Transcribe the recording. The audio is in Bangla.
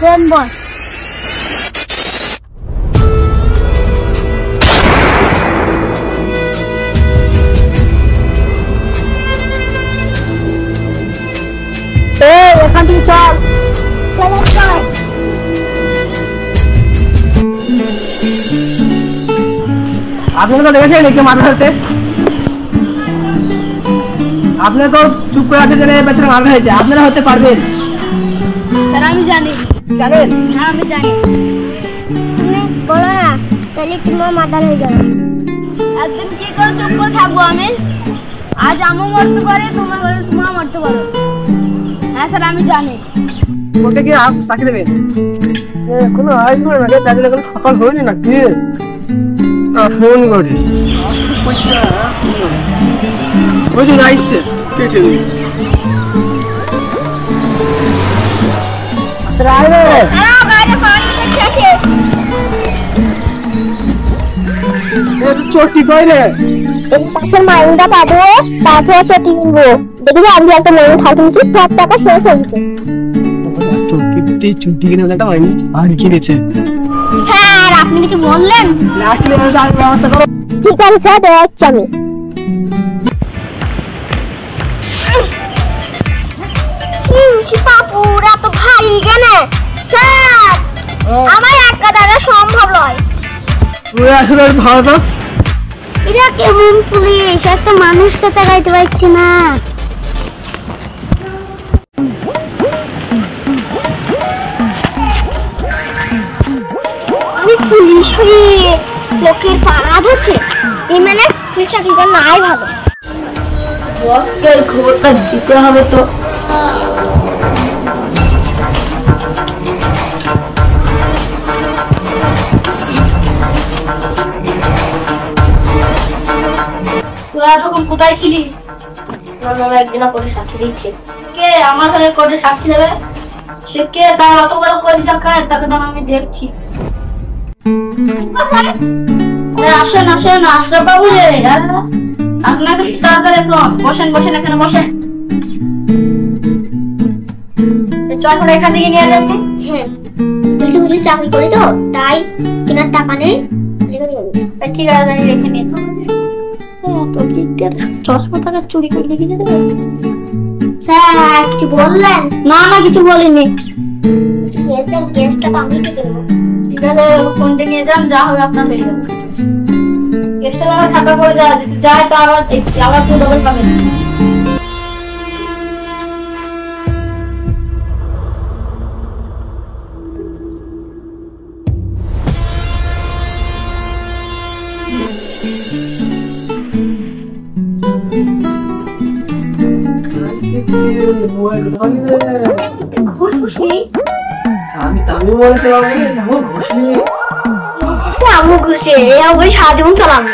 দেন বল। এখান থেকে চল। আপনারা তো দেখেছেন একটু মাথা ধরতে, আপনারা তো চুপ করে আছে জেনে বেচারা মাথা হয়েছে, আপনারা হতে পারবেন? স্যার আমি জানি। জানেন? হ্যাঁ আমি জানি। তুমি বলো না, তাহলে তোমার মাথা হয়ে যাবে। একদিন কি করে চুপ করে থাকবো আমি? আজ আমি মরতে পারি, তোমার বলে তোমার মরতে পারো। হ্যাঁ স্যার আমি জানি। ওকে কি আপ সাকি দেবেন? কোনো আসবে না, তাহলে এখন সকাল হয়নি না কি? ফোন করি বুঝি না আসছে চটি কইলে পাশের মাইনটা পাবো, তারপরে চটি কিনবো। দেখবি আমি একটা মাইন খাইছি, সব টাকা শেষ হয়ে গেছে। ছুটি কিনে একটা মাইন আর কিনেছে। স্যার আপনি কিছু বললেন? আসলে ব্যবস্থা করো। ঠিক আছে স্যার, দেখছি আমি। পুরা তো ভারী কেন স্যার? আমার একা দ্বারা সম্ভব নয়। তুই আসলে ভালো, এটা কেমন পুলিশ, একটা মানুষকে তাকাইতে পারছি না। আমি পুলিশ হয়ে লোকের পাড়া ধরছে, এই মানে পুলিশ চাকরিটা নাই ভালো। বসের খবরটা দিতে হবে তো। তোরা তখন কোথায় ছিলি? একদিন করে সাক্ষী দিচ্ছে। কে আমার হয়ে করে সাক্ষী দেবে? সে কে? তার অত বড় পরিচয় দেখায়, তাকে তো আমি দেখছি। আসেন আসেন, আশরাফ বাবু রে, আপনাকে তাড়াতাড়ি বসেন বসেন, এখানে বসেন। চল এখান থেকে নিয়ে যাচ্ছি। হ্যাঁ বলছি বুঝি চাকরি করি তো, তাই কেনার টাকা নেই। ঠিক আছে আমি রেখে নিয়ে চশমা টাকা চুরি করে কিনে দেবে। স্যার কিছু বললেন? না না কিছু বলিনি। কেসটা আমি দেবো। ঠিক আছে ফোনটা নিয়ে যান, যা হবে আপনার হয়ে যাবে। কেসটা আমার টাকা করে দেওয়া যদি যায় তো আবার তো ডবল পাবেন। আমি বলতে পারবো ঘুষি সারা জীবন চালাবো।